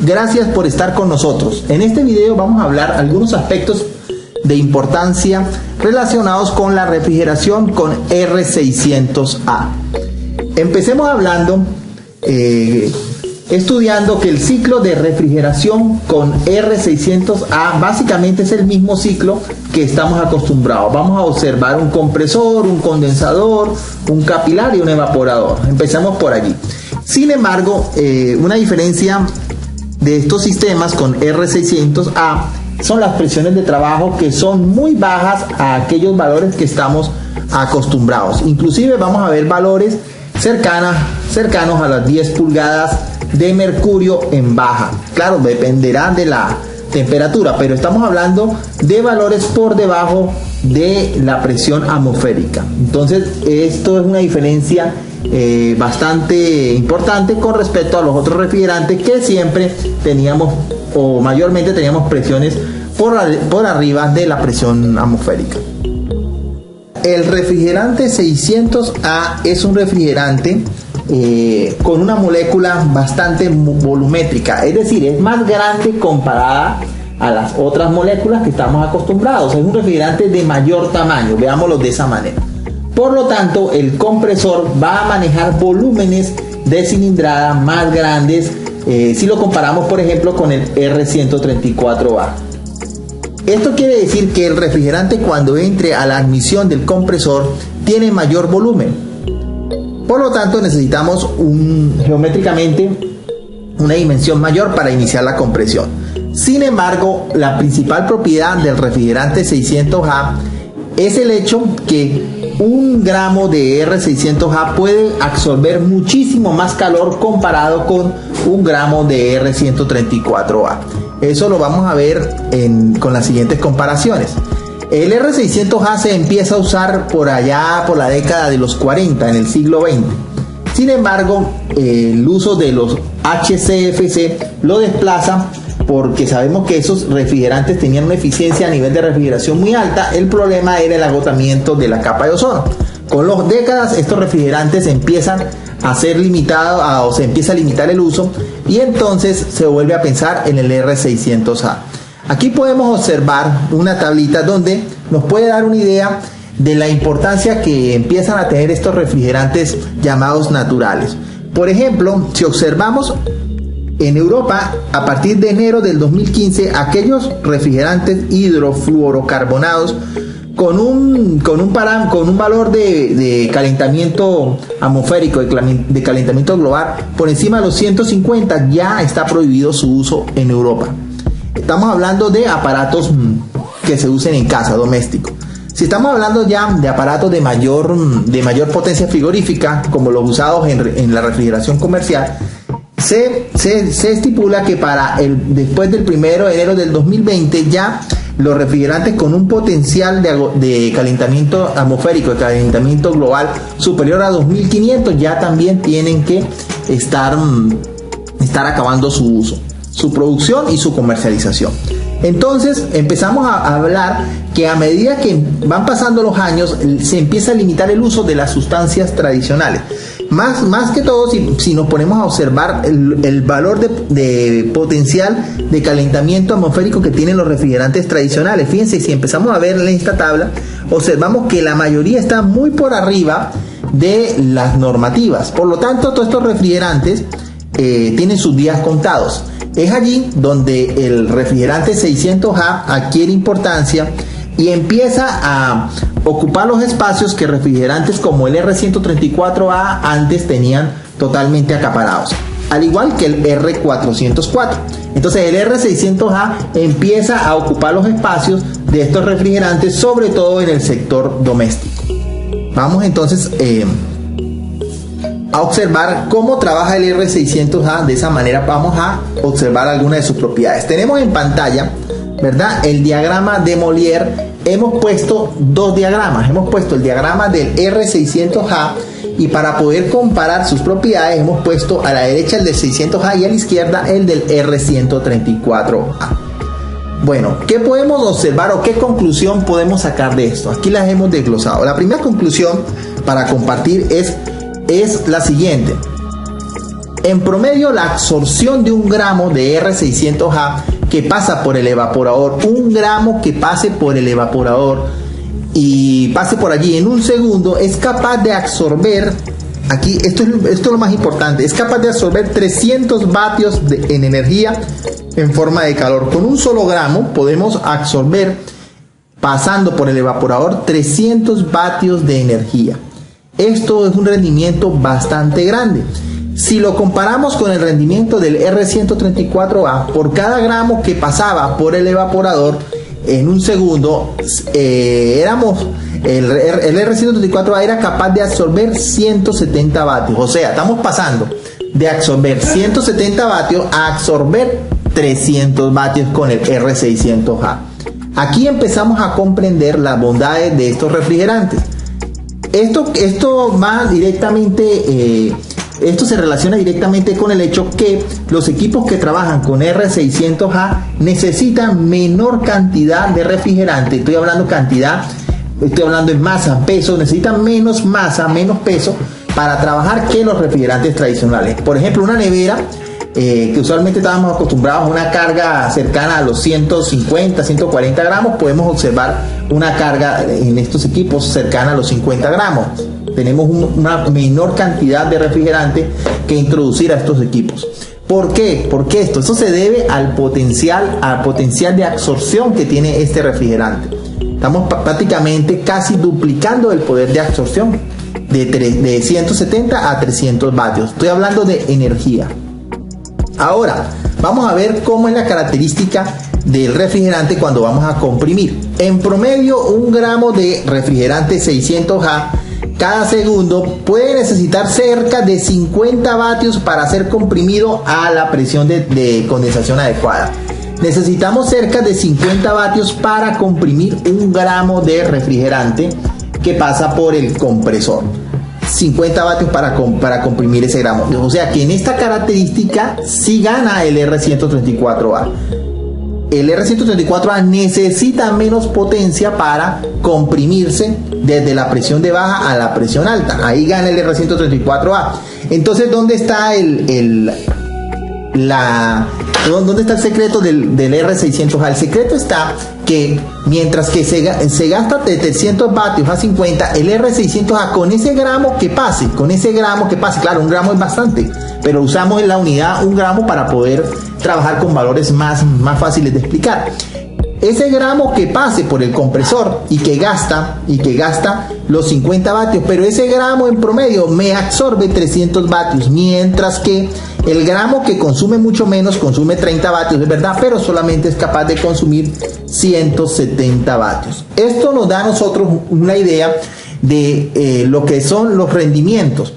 Gracias por estar con nosotros. En este video vamos a hablar algunos aspectos de importancia relacionados con la refrigeración con R600A. Empecemos hablando, estudiando que el ciclo de refrigeración con R600A básicamente es el mismo ciclo que estamos acostumbrados. Vamos a observar un compresor, un condensador, un capilar y un evaporador. Empezamos por allí. Sin embargo, una diferencia de estos sistemas con R600A son las presiones de trabajo, que son muy bajas a aquellos valores que estamos acostumbrados. Inclusive vamos a ver valores cercanos a las 10 pulgadas de mercurio en baja. Claro, dependerá de la temperatura, pero estamos hablando de valores por debajo de la presión atmosférica. Entonces esto es una diferencia bastante importante con respecto a los otros refrigerantes, que siempre teníamos, o mayormente teníamos, presiones por arriba de la presión atmosférica. El refrigerante 600A es un refrigerante con una molécula bastante volumétrica, es decir, es más grande comparada a las otras moléculas que estamos acostumbrados. Es un refrigerante de mayor tamaño, veámoslo de esa manera. Por lo tanto, el compresor va a manejar volúmenes de cilindrada más grandes si lo comparamos, por ejemplo, con el R134A. Esto quiere decir que el refrigerante, cuando entre a la admisión del compresor, tiene mayor volumen. Por lo tanto, necesitamos geométricamente una dimensión mayor para iniciar la compresión. Sin embargo, la principal propiedad del refrigerante 600A es el hecho que 1 gramo de R600A puede absorber muchísimo más calor comparado con 1 gramo de R134A. Eso lo vamos a ver con las siguientes comparaciones. El R600A se empieza a usar por allá por la década de los 40, en el siglo XX. Sin embargo, el uso de los HCFC lo desplaza, porque sabemos que esos refrigerantes tenían una eficiencia a nivel de refrigeración muy alta. El problema era el agotamiento de la capa de ozono. Con las décadas, estos refrigerantes empiezan a ser limitados, o se empieza a limitar el uso, y entonces se vuelve a pensar en el R600A. Aquí podemos observar una tablita donde nos puede dar una idea de la importancia que empiezan a tener estos refrigerantes llamados naturales. Por ejemplo, si observamos en Europa, a partir de enero del 2015, aquellos refrigerantes hidrofluorocarbonados con un valor de calentamiento atmosférico, de calentamiento global por encima de los 150, ya está prohibido su uso en Europa. Estamos hablando de aparatos que se usen en casa, doméstico. Si estamos hablando ya de aparatos de mayor potencia frigorífica, como los usados en la refrigeración comercial, se estipula que después del 1 de enero del 2020, ya los refrigerantes con un potencial de calentamiento atmosférico, de calentamiento global superior a 2500, ya también tienen que estar acabando su uso, su producción y su comercialización. Entonces empezamos a hablar que a medida que van pasando los años, se empieza a limitar el uso de las sustancias tradicionales. Más que todo, si nos ponemos a observar el valor de potencial de calentamiento atmosférico que tienen los refrigerantes tradicionales. Fíjense, si empezamos a ver en esta tabla, observamos que la mayoría está muy por arriba de las normativas. Por lo tanto, todos estos refrigerantes tienen sus días contados. Es allí donde el refrigerante 600A adquiere importancia y empieza a ocupar los espacios que refrigerantes como el R134A antes tenían totalmente acaparados, al igual que el R404. Entonces el R600A empieza a ocupar los espacios de estos refrigerantes, sobre todo en el sector doméstico. Vamos entonces a observar cómo trabaja el R600A. De esa manera vamos a observar algunas de sus propiedades. Tenemos en pantalla, ¿verdad?, el diagrama de Molière. Hemos puesto dos diagramas. Hemos puesto el diagrama del R600A, y para poder comparar sus propiedades hemos puesto a la derecha el del 600A y a la izquierda el del R134A. Bueno, ¿qué podemos observar o qué conclusión podemos sacar de esto? Aquí las hemos desglosado. La primera conclusión para compartir es la siguiente. En promedio, la absorción de 1 gramo de R600A que pasa por el evaporador, 1 gramo que pase por el evaporador y pase por allí en 1 segundo, es capaz de absorber, aquí esto es lo más importante, es capaz de absorber 300 vatios en energía en forma de calor. Con 1 solo gramo podemos absorber, pasando por el evaporador, 300 vatios de energía. Esto es un rendimiento bastante grande. Si lo comparamos con el rendimiento del R134A, por cada gramo que pasaba por el evaporador en 1 segundo, el R134A era capaz de absorber 170 vatios. O sea, estamos pasando de absorber 170 vatios a absorber 300 vatios con el R600A. Aquí empezamos a comprender las bondades de estos refrigerantes. Esto va directamente... Esto se relaciona directamente con el hecho que los equipos que trabajan con R600A necesitan menor cantidad de refrigerante. Estoy hablando en masa, peso, necesitan menos masa, menos peso para trabajar que los refrigerantes tradicionales. Por ejemplo, una nevera, que usualmente estábamos acostumbrados a una carga cercana a los 150, 140 gramos, podemos observar una carga en estos equipos cercana a los 50 gramos. Tenemos una menor cantidad de refrigerante que introducir a estos equipos. ¿Por qué? Porque esto se debe al potencial de absorción que tiene este refrigerante. Estamos prácticamente casi duplicando el poder de absorción de 170 a 300 vatios. Estoy hablando de energía. Ahora, vamos a ver cómo es la característica del refrigerante cuando vamos a comprimir. En promedio, 1 gramo de refrigerante 600A cada segundo puede necesitar cerca de 50 vatios para ser comprimido a la presión de condensación adecuada. Necesitamos cerca de 50 vatios para comprimir 1 gramo de refrigerante que pasa por el compresor. 50 vatios para comprimir ese gramo. O sea que en esta característica sí gana el R134A. El R134A necesita menos potencia para comprimirse desde la presión de baja a la presión alta. Ahí gana el R134A. Entonces, ¿dónde está ¿dónde está el secreto del R600A? El secreto está que mientras que se gasta de 300 vatios a 50, el R600A con ese gramo que pase, claro, 1 gramo es bastante, pero usamos en la unidad 1 gramo para poder trabajar con valores más fáciles de explicar. Ese gramo que pase por el compresor y que gasta los 50 vatios, pero ese gramo en promedio me absorbe 300 vatios, mientras que el gramo que consume mucho menos, consume 30 vatios, es verdad, pero solamente es capaz de consumir 170 vatios. Esto nos da a nosotros una idea de lo que son los rendimientos.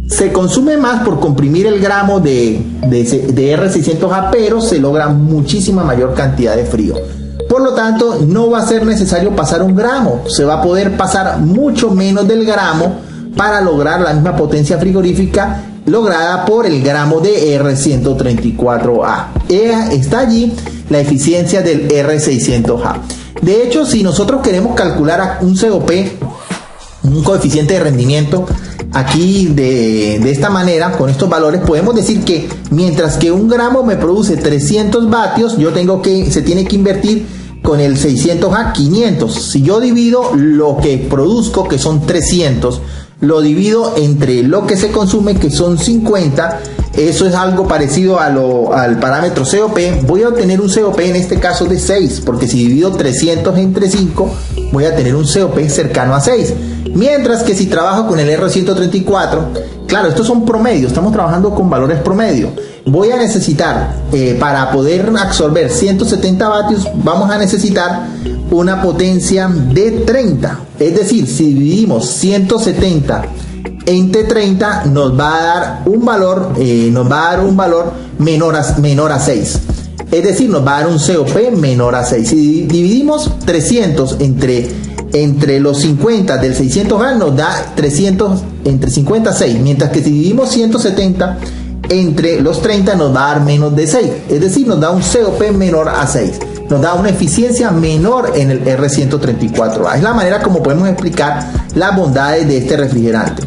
Se consume más por comprimir el gramo de R600A, pero se logra muchísima mayor cantidad de frío. Por lo tanto, no va a ser necesario pasar 1 gramo. Se va a poder pasar mucho menos del gramo para lograr la misma potencia frigorífica lograda por el gramo de R134A. Está allí la eficiencia del R600A. De hecho, si nosotros queremos calcular un COP, un coeficiente de rendimiento, aquí de esta manera, con estos valores, podemos decir que mientras que 1 gramo me produce 300 vatios, se tiene que invertir con el 600A 500. Si yo divido lo que produzco, que son 300, lo divido entre lo que se consume, que son 50, eso es algo parecido al parámetro COP. Voy a obtener un COP en este caso de 6, porque si divido 300 entre 5, voy a tener un COP cercano a 6. Mientras que si trabajo con el R134, claro, estos son promedios, estamos trabajando con valores promedio. Voy a necesitar, para poder absorber 170 vatios, vamos a necesitar una potencia de 30. Es decir, si dividimos 170 entre 30, nos va a dar un valor, menor a 6. Es decir, nos va a dar un COP menor a 6. Si dividimos 300 entre los 50 del 600A, nos da 300 entre 50 6, mientras que si dividimos 170 entre los 30 nos va a dar menos de 6, es decir, nos da un COP menor a 6, nos da una eficiencia menor en el R134A. Es la manera como podemos explicar las bondades de este refrigerante.